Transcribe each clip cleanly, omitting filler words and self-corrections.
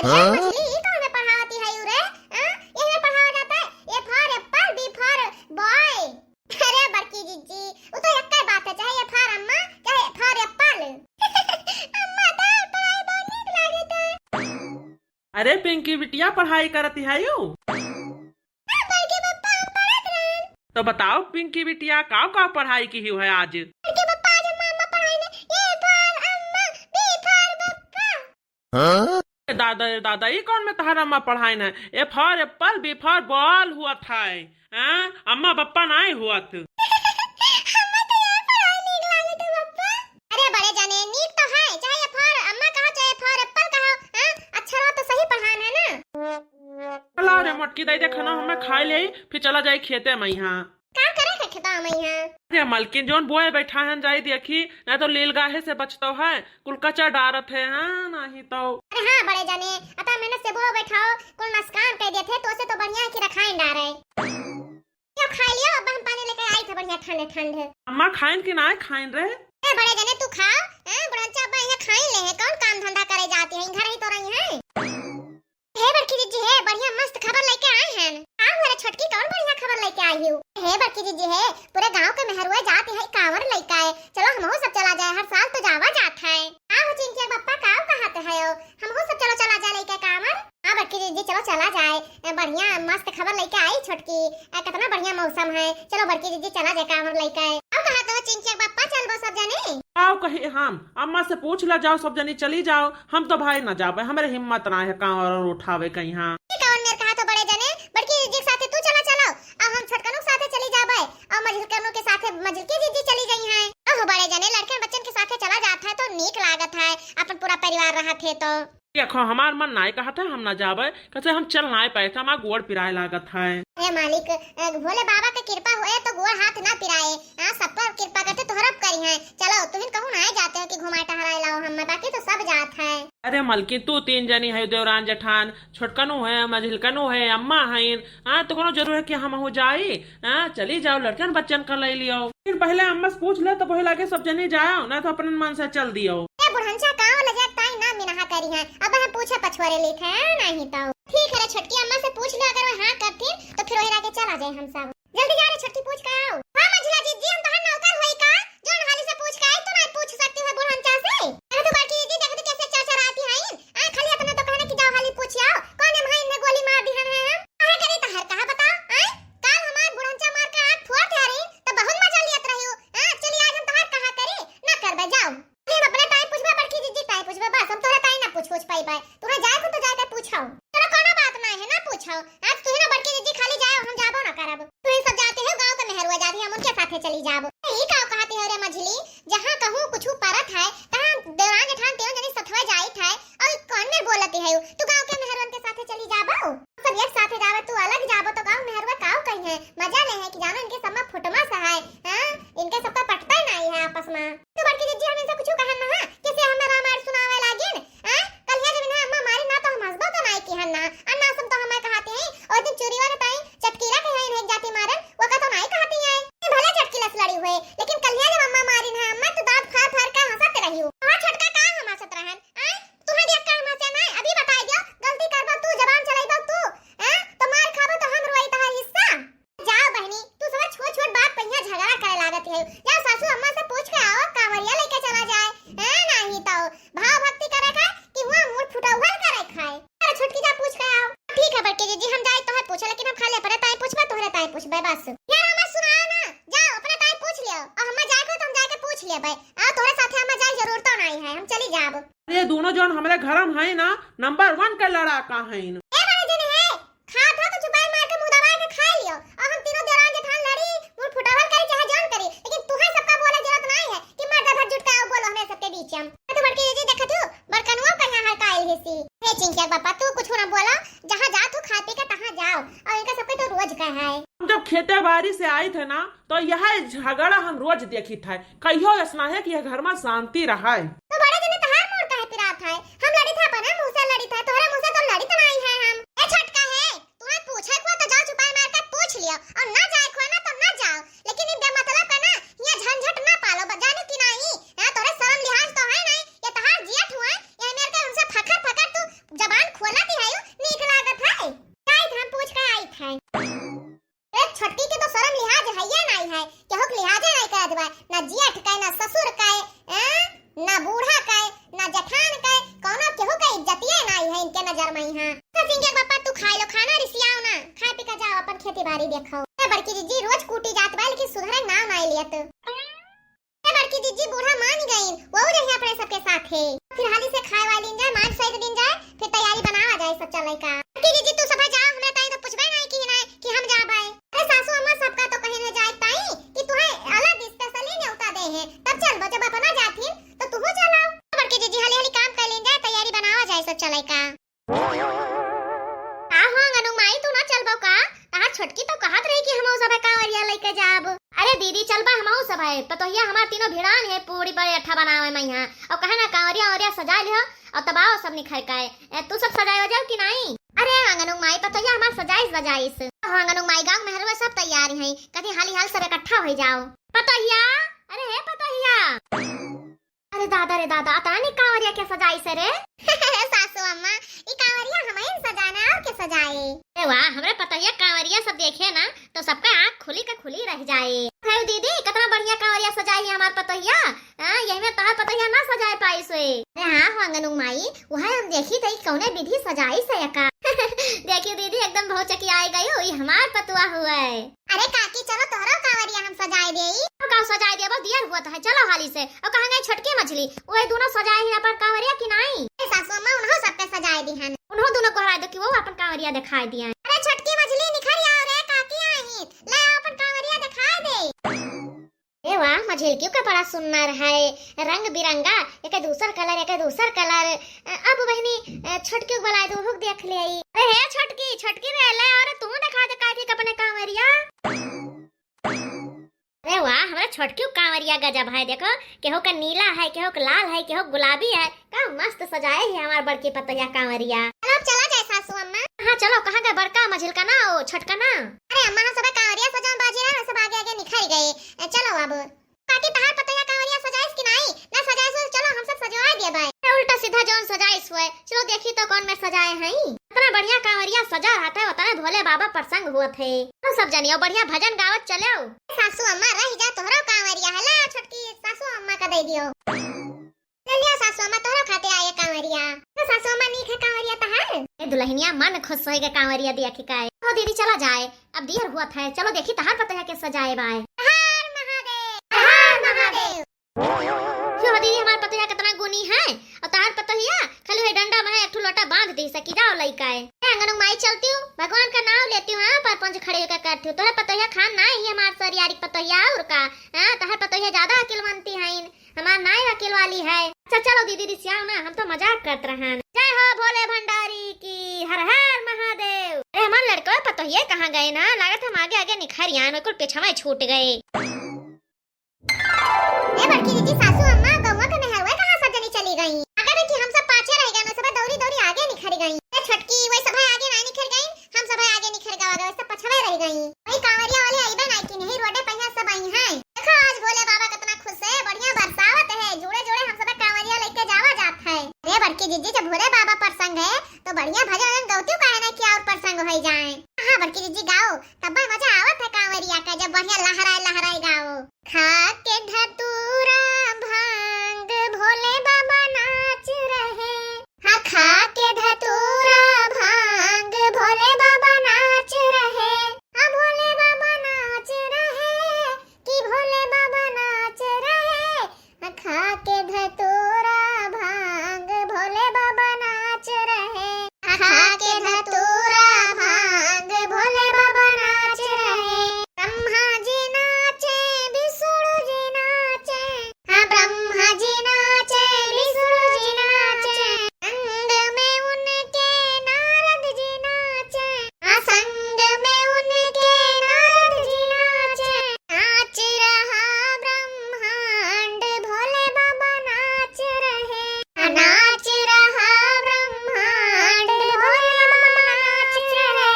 मछली ई कौन में पढ़ावती है रे? ये में पढ़ावा जाता है A for apple, B for boy. अरे बड़की जीजी वो तो एक ही बात है, चाहे ए फॉर अम्मा चाहे फॉर एप्पल। अम्मा तो पढ़ाई बहुत नीक लागे तो। अरे पिंकी बिटिया पढ़ाई करती है यू? बड़के पप्पा हम पढ़त रहन। तो बताओ पिंकी बिटिया का पढ़ाई की हुई है आज? बड़के पप्पा आज अम्मा पढ़ाई ने ए फॉर अम्मा, बी फॉर पप्पा। दादा दादा ये कौन में तहरा अम्मा पढ़ाई न? A for apple, B for ball हुआ था। अम्मा पप्पा नहीं हुआ था। हमें तो यार पढ़ाई नीक लागे थे पप्पा। अरे बड़े जाने नीक तो है, चाहे फॉर अम्मा कहो चाहे फॉर एप्पल कहो, अक्षर तो सही पढ़ान है ना। चला रे मटकी दे दे खाना हमें खा ले, फिर चला जाए खेते में यहाँ। का करे के खेता में यहाँ? अरे मलकिन जोन बोए बैठा है जाई देखी, नहीं तो लील गाहे से बचतो है, कुल कच्चा डारत है। हाँ नहीं तो अरे हाँ बड़े जाने अता मेहनत से बो बैठाओ कुल नस्कान कह दिए थे, तो से तो बढ़िया की रखाई डारे। यो खा लियो, अब हम पानी लेके आई थे बढ़िया ठंडे ठंडे। अम्मा खाइन की ना खाइन रे? ए बड़े जाने तू खा, बुढ़ाचा अब यहाँ खाई ले है, कौन काम धंधा करे जाती है, घर ही तो रही है। हे बड़की जीजी है बढ़िया मस्त खबर लेके आए हैं। हाँ मेरे छोटकी कौन बढ़िया खबर लेके आई हूँ। हे बड़की जीजी है पूरे गांव के मेहरुआ जाते हैं कांवर लेके आए, चलो हम सब चला जाए, हर साल तो जावा जाता है। आओ चिंकी पप्पा काव कहते है हम सब चलो चला जाए लेके कांवर। हाँ बड़की जीजी चलो चला जाए, बढ़िया मस्त खबर लेके आई छोटकी, कितना बढ़िया मौसम है, चलो बड़की जीजी चला जाए कांवर लेके आए। अब कहा तो चिंकी पप्पा चलबो सब जने। आओ कही हम अम्मा से पूछ ला, जाओ सब जनी चली जाओ, हम तो भाई ना जाबे, हमारे हिम्मत ना है काम और उठावे कहीं। हाँ कौन मेरे कहा तो बड़े जने बड़की जीजी के साथे तू चला चलो, अब हम छोटकनों के साथे चली जाबे और मझलकनों के साथे मझलकी जीजी चली गई हैं। ओह बड़े जने लड़के बच्चन के साथे चला जाता है तो नीक लागत है, अपन पूरा परिवार रहा थे तो। देखो हमार मन नहीं कहा था हम ना जाबे, कैसे हम चल नहीं पाए थे, हमारा गोड़ पिराए लागत है। हे मालिक भोले बाबा की कृपा होए तो गोड़ हाथ ना पिराए, सब पर कृपा करते तो हरप करी है। चलो तुम कहूँ ना जाते हो कि घुमाए टहराए लाओ, हम बाकी तो सब जात है। अरे मलकी तू तीन जनी है, देवरान जेठान छोटकनू है मझिलकनू है अम्मा है। हाँ तो कोनो जरूर है कि हम हो जाई? चली जाओ लड़कन बच्चन का ले लियो, फिर पहले अम्मा से पूछ ले तो पहले आगे सब जनी जाओ, ना तो अपने मन से चल दियो। बुढ़ंचा गाँव ले जाता है ना मिनहा करी है, अब हम पूछे पछुआरे लिखे नहीं तो ठीक है। छोटकी अम्मा से पूछ लो, अगर वो हाँ करती तो फिर वही राके चला जाए हम सब। जल्दी जा रे छोटकी पूछ के आओ। हां मंझला जीजी हम तोहर नौकर होई का, जोन हाली से पूछ के आई तो नहीं पूछ सकती है बुढ़ंचा से। अरे तो बाकी जीजी देखो तो कैसे चाचा आती है, खाली अपने तो कहने कि जाओ हाली पूछ आओ, कौन है भाई ने गोली मार दी है हम काहे करी तो हर कहा बताओ। काल हमार बुढ़ंचा मार के आंख फोड़ थारी तो बहुत मजा लियत रहियो। चली आज हम तोहर कहा करे ना करबे, जाओ हम अपने टाइम पूछबे, बड़की जीजी टाइम पूछबे, बस हम तोहरा टाइम ना पूछ पाई बाय, तोहरा जाए तो जाके पूछाओ, तेरा कोनो बात ना है ना पूछाओ। आज तू ही ना बड़की जीजी खाली जाओ, हम जाबो ना करब, तू ही सब जाते हो गांव के मेहरुआ जाती हम उनके साथे चली जाबो। ई का कहती है रे मझली, जहां कहूं कुछ परत है तहां देवरान जेठान तेवन जनी सथवा जाइत है, और कौन में बोलती है तू गांव के मेहरुआ के साथे चली जाबो, सब एक साथे जावे, तू अलग जाबो तो गांव मेहरुआ काव कही है, मजा ले है कि जानो इनके सब में फुटमा सा है। इनके सब का पटता नहीं है आपस में। तू बड़की जीजी हमें से कुछ कहन ना कैसे हमें रामायण सुनावे लागिन। कल ये जब हम्मा मारी ना तो हम हंसबो तो नहीं की हन्ना, अन्ना सब तो हमें कहते हैं, और दिन चोरी वाले ताई चटकीला के हैं एक जाति मारन वो का तो नहीं कहती है, भले चटकीला से लड़ी हुए, लेकिन कल ये जब अम्मा मारी ना अम्मा तो दांत फाड़ फाड़ के हंसत रही हो। हां छोटका का हम हंसत रहन, तुम्हें देख कर हंसे ना, अभी बता दियो गलती करबो तू जबान चलाइबो तू, तो मार खाबो तो हम रोई तहार हिस्सा। जाओ बहनी तू सब छोट छोट बात पे यहाँ झगड़ा करे लागत है, जाओ सासू अम्मा से पूछ के आओ कांवरिया लेके चला जाए, नहीं तो भाव भक्ति करे का कि हुआ मूड फुटा हुआ करे खाए। अरे छोटकी जा पूछ के आओ। ठीक है बड़के जीजी हम जाए तो है पूछे, लेकिन हम खाली अपने ताई पूछबे तोहरे ताई पूछबे बस। यार हमें सुनाओ ना, जाओ अपने ताई पूछ लियो, और हम जाए को तो हम जाके पूछ लेबे, तोहरे साथे हम जाए जरूरत तो नहीं है, हम चली जाब। ये दोनों जोन हमारे घर में है ना नंबर 1 का लड़ाका है। ए बड़े जने है खा था तो चुपाई मार के मुंह दबा के खा लियो, और हम तीनों देरान जेठान लड़ी मुंह फुटावल करी चाहे जान करी, लेकिन तुम्हें सबका बोले जरूरत नहीं है कि मर्द धर जुट का बोलो हमें सबके बीच में। तो बड़की जीजी देखत हो बड़कनुआ कहां हर काइल हिसी। हे चिंकिया पापा तू कुछ ना बोला, जहां जा तू खा पी के तहां जाओ, और इनका सबके तो रोज का है। हम जब खेते बाड़ी से आए थे ना तो यह झगड़ा हम रोज देखी था, कहियो ऐसा है कि यह घर में शांति रहा है। तो बड़े जने तहार मोर का है पिरात है, हम लड़ी था पर मुंह से लड़ी था, तोहरे मुंह से तो लड़ी तो नहीं है हम। ए छटका है तुम्हें पूछे को तो जाओ चुपाई मार के पूछ लियो, और ना जाए को ना तो ना जाओ, लेकिन इन बेमतलब का ना ये झंझट ना पालो जाने की नहीं। तोरे शर्म लिहाज तो है नहीं, ये तहार जियत हुआ ये मेरे के उनसे फकर फकर तू जबान खोला लिहाज है या नहीं है, केहू के लिहाज नहीं कर देबा, ना जेठ का ना ससुर का ना बूढ़ा का ना जठान का, कोनो केहू का इज्जतिए नहीं है इनके नजर में हां। सिंह के पापा तू खा लो खाना रिसियाओ ना, खा पी के जाओ अपन खेती बाड़ी देखो। बड़की जीजी रोज कूटी जात बा लेकिन सुधरे नाम नहीं लियत। बड़की जीजी बूढ़ा मान गई, वो रही अपने सबके साथ है। फिर हाली से खाए वाली दिन जाए, मांग सहित दिन जाए, फिर तैयारी बनावा जाए सब चले का। बड़की जीजी तू सब जाओ, हमें ताई तो पूछबे नहीं कि हम जा भाई। अरे सासू अम्मा सबका तो कहीं न जाए ताई कि तुहे अलग स्पेशली न्योता दे है, तब चल जब अपना जाथिन तो तू चलाओ। बड़की जीजी हाली हाली काम कर लें जाए, तैयारी बनावा जाए सब चले का। अनुमाई तू ना चलबो का? तार छोटकी तो कहत रही कि हमहु सब कांवरिया लेके जाब। अरे दीदी चलबा हमहु सब है, पतोहिया हमार तीनों भिड़ान है पूरी बड़े अठा बनावे मैं यहां। और कहे ना कांवरिया औरिया सजा लियो और तबाओ सब निखर काए। तू सब सजाए जाओ कि नहीं? अरे अंगनु माई पतोहिया हमार सजाइस अंगनु माई गांव में हरवा सब तैयार है, कथी हाली हाल सब इकट्ठा हो जाओ। पतोहिया अरे हे पतोहिया, अरे दादा रे दादा तानी कांवरिया के सजाई से रे। सासू अम्मा ई कांवरिया हमें सजाना और के सजाए। ए वाह हमरे पतोहिया कांवरिया सब देखे ना तो सबका आंख खुली का खुली रह जाए। हाय दीदी कितना बढ़िया कांवरिया सजाई है हमार पतोहिया। हां यही में तार पतोहिया ना सजाए पाई से। अरे हां अंगनु माई वहां हम देखी तई कौने विधि सजाई से का। देखिए दीदी एकदम बहुत चकी आई गई हुई हमार पतुआ हुआ है। अरे काकी चलो तोहरा कांवरिया हम सजाए देई। का सजाए देबो दियर हुआ है, चलो हाली से। और कहां गई छोटकी मछली, ओए दोनों सजाए ही अपन कांवरिया की नहीं? सासू अम्मा उन्हों सब पे सजाए दी हन, उन्हों दोनों को हरा दो कि वो अपन कांवरिया दिखाई दिया। अरे छोटकी मछली निखर आओ रे काकी आई, ले अपन कांवरिया दिखाई दे। ए वाह मझिलकियों का बड़ा सुंदर है, रंग बिरंगा, एक दूसर कलर। अब बहनी छोटकी को बुलाए दो, हुक देख ले आई। अरे हे छोटकी रे ले और तू दिखा दे काकी अपने कांवरिया। अरे वाह हमारा छोटकी कांवरिया गजब है, देखो केहू का नीला है, केहू का लाल है, केहू गुलाबी है, का मस्त सजाए है हमार बड़की पतोहिया कांवरिया। चलो चला जाए सासू अम्मा। हां चलो कहां का बड़का मझिल का ना ओ छोटका ना? अरे अम्मा हम सब कांवरिया सजान बाजी ना सब आगे निखर गए। चलो अब काकी तहार पतोहिया कांवरिया सजाइस कि नहीं? ना सजाइस तो चलो हम सब सजवा दे भाई। उल्टा सीधा जोन सजाइस हुए, चलो देखी तो कौन में सजाए हैं। इतना बढ़िया कांवरिया सजा रहता है, उतना भोले बाबा प्रसंग हुए थे। तो सब जनियो बढ़िया भजन गावत चलो। सासू अम्मा रह जा तोहरा कांवरिया हला छोटकी सासू अम्मा का दे दियो। चलिए सासू अम्मा तोहरा खाते आए कांवरिया। तो सासू अम्मा नीक है कांवरिया तहार। ए दुल्हनिया मन खुश होएगा कांवरिया देख के। तो दीदी चला जाए, अब देर हुआ है, चलो देखी तहार पतोहिया के सजाए बाय। हर महादेव। क्यों दीदी हमार पतोहिया कितना गुनी है, और तहार पतोहिया खाली है डंडा में एक लोटा बांध दी सकी जाओ लइका है। अंगनु माई चलती हूँ, भगवान का नाम लेती हूँ, हां पर पंच खड़े होकर करती हूँ। तोहर पतोहिया खान ना ही हमार सरियारी पतोहिया और का। हां तहार पतोहिया ज्यादा अकिलवंती है, हमार नाई अकिल वाली है। अच्छा चलो दीदी रिसियाओ ना, हम तो मजाक करत रहन। जय हो भोले भंडारी की, हर हर महादेव। अरे हमार लड़का पतोहिया कहां गए ना, लागत हम आगे आगे निखरियान और कुल पीछे छूट गए। ए बड़की दीदी सासू अम्मा गौवा के मेहरवा कहां सजनी चली गई? अगर कि हम सब पाछे रह गए ना, सब दौड़ी आगे निखर गई। ए छटकी वही सब आगे नहीं निखर गई, हम सब आगे निखर गए, सब पछड़े रह गई। वही कांवरिया वाले आईबे नहीं कि नहीं, रोडे पे सब आई हैं। देखो आज भोले बाबा कितना खुश है, बढ़िया बरसावत है, जोड़े हम सब कांवरिया लेके जावा जात है। ए बड़की दीदी जब भोले बाबा प्रसंग है तो बढ़िया भजन गाउती काहे ना कि और प्रसंग हो जाए। हां बड़की दीदी गाओ, तब मजा आवत है कांवरिया का, जब बढ़िया लहराए गाओ। खा के धतूरा भांग भोले बाबा नाच रहे। हाँ खा के धतूरा भांग भोले बाबा नाच रहे। हाँ भोले बाबा नाच रहे कि भोले बाबा नाच रहे। हाँ खा के धतूरा भांग भोले बाबा नाच रहे। हाँ खा के धतूरा भांग भोले बाबा नाच रहे। ब्रह्मा जी नाचे विष्णु जी नाचे। हाँ ब्रह्मा जी नाचे विष्णु जी नाचे। संग में उनके नारद जी नाचे। हाँ संग में उनके नारद जी नाचे। नाच रहा ब्रह्मांड भोले बाबा नाच रहे। हाँ नाच रहा ब्रह्मांड भोले बाबा नाच रहे।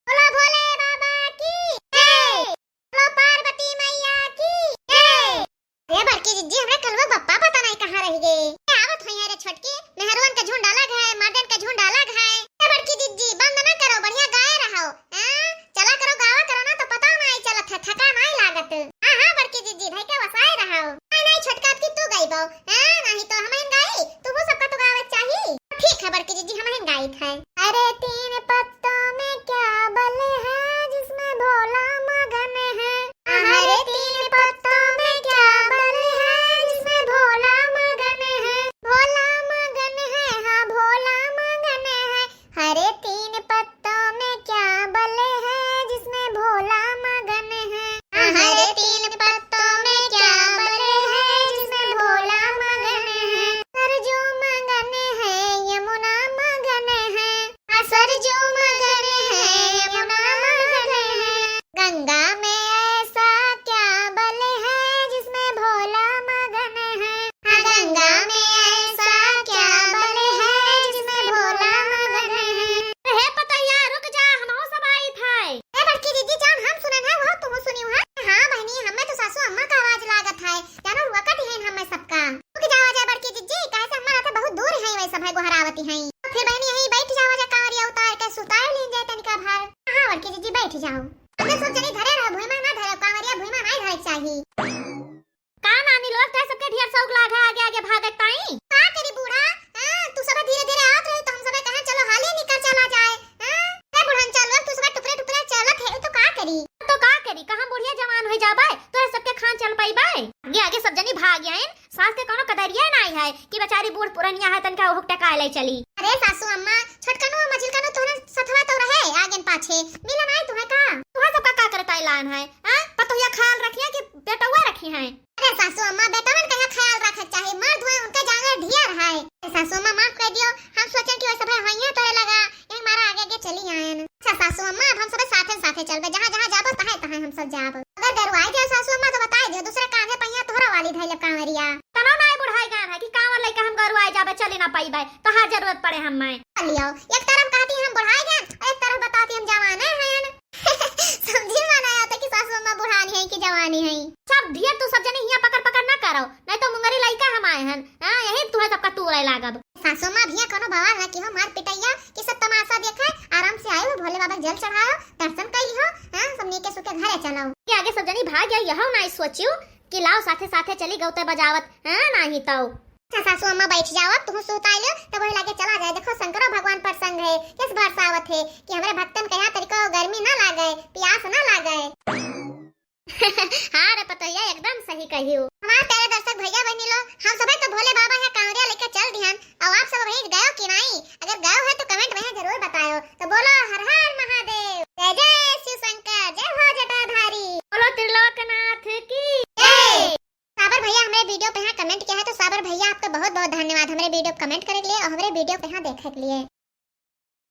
बोलो भोले बाबा की जय, बोलो पार्वती मैया की जय। रे बड़की जीजी हमरे कलवा बप्पा पता नहीं कहां रह गए। आवत है रे छोटकी, मेहरवन का झुंड अलग है, मर्दन का झुंड अलग है। रे बड़की जीजी बंद ना करो, बढ़िया गाए रहो। हां चला करो गावा करो ना तो पता नहीं चलत है, थका गाओ नहीं तो हम गाई तुम सबका तो गावे चाहिए। ठीक है बड़की जीजी हम गाई थे। अरे तीन पत्तों में क्या बल है जिसमें भोला मगन है। अरे तीन पत्तों में क्या बल है जिसमें भोला मगन है। भोला मगन है हाँ भोला मगन है। हरे तीन पत्तों में क्या बल है जिसमें भोला मगन है। हरे तीन पत्तों में क्या बल है जिसमें भोला मगन है। सरजू मगन है यमुना मगन है। सरजू मगन है यमुना मगन है। गंगा में ऐसा क्या बल है जिसमें भोला मगन है। गंगा में ऐसा क्या बल है जिसमें भोला मगन है। हे पतैया रुक जा हम सब आई थे। ए बड़की दीदी जान हम सुनन है वो तुम सुनियो है। हां बहनी हमें तो सासू अम्मा का आवाज लागत है जानो वकत है हमें सबका। रुक जाओ जा बड़की दीदी काहे से हमारा तो बहुत दूर है वैसे भाई गोहरावती है। फिर बहनी यहीं बैठ जाओ जा कांवरिया उतार के सुताए ले जाए तनिका भार। हां बड़की दीदी बैठ जाओ। हमने सब जने धरे रहो भुइमा ना धरे कांवरिया भुइमा नहीं धरे चाहिए। का नानी लोग ते सबके ढेर शौक लागे आगे आगे भागत ताई। का करी बूढ़ा तू सब धीरे धीरे आवत रही तो हम सब कहां चलो हाली निकल चला जाए। ए बुढ़न चलो तू सब टुकड़े टुकड़े चलत है तो का करी कहां बुढ़िया जवान हो जाबे तो सबके खान चल पाइबे। आगे आगे सब जनी भाग आइन सास के कोनो कदरिया नहीं है कि बेचारी बूढ़ पुरनिया है तनका ओह टका ले चली। अरे सासू अम्मा छोटकनो मझिलकनो तोने सथवा तो रहे आगे पाछे मिला नहीं तुम्हें का। तुहा सब का करता ऐलान है पतोहिया ख्याल रखिए कि बेटवा रखी है। अरे सासू अम्मा बेटवन का ख्याल रखे चाहिए मर्द हुए उनके जांगर ढियर है। सासू अम्मा माफ कर दियो हम सोचन कि वैसे भाई होइया तो लगा एक मारा आगे आगे चली आयन। अच्छा सासू अम्मा अब हम सब साथे साथे चलबे जहां जहां जाबो तहां तहां हम सब जाब। अगर डरवाई दे सासू अम्मा तो बताई दियो दूसरे कांधे पहिया तोहरा वाली धैले कांवरिया। तनो नहीं बुढ़ाई गान है कि कांवर लेके हम गरुआई जाबे चली ना पाइबे तहां जरूरत पड़े हमें। लियो एक तरफ कहती हम बुढ़ाई गान और एक तरफ बताती हम जवान हैं। समझी माना आता कि सासू अम्मा बुढ़ानी है कि जवानी है। सब ढेर तू सब जने हिया पकड़ पकड़ ना करो नहीं तो मुंगरी लइका हम आए हन यही तुहे सबका तूरे लागब। सासू मां भैया कोनो बवाल ना कि हो मार पिटैया कि सब तमाशा देखे आराम से आयो भोले बाबा जल चढ़ाओ दर्शन कइली हो सब नीके सुके घरे चलाओ। के आगे सब जनी भाग गया यहो नहीं सोचियो कि लाओ साथे साथे चली गौते बजावत नहीं तो। सासू अम्मा बैठ जाओ तुम सुताई लो तब वही लागे चला जाए। देखो शंकरो भगवान प्रसन्न है किस बरसावत है कि हमरे भक्तन के यहाँ तरीको गर्मी ना लागे प्यास ना लागे। हाँ रे पतैया एकदम सही कही हो। हमारे तेरे दर्शक भैया बहनी लो हम सब तो भोले बाबा है कांवरिया लेकर चल दिहन और आप सब वहीं गए कि नहीं। अगर गए हो तो कमेंट में जरूर बताओ। तो बोलो हर हर महादेव जय जय शिव शंकर जय हो जटाधारी बोलो त्रिलोकनाथ की जय। साबर भैया हमारे वीडियो पे यहाँ कमेंट किया है तो साबर भैया आपका बहुत बहुत धन्यवाद हमारे वीडियो कमेंट करने के लिए और हमारे वीडियो पे यहाँ देखने के लिए।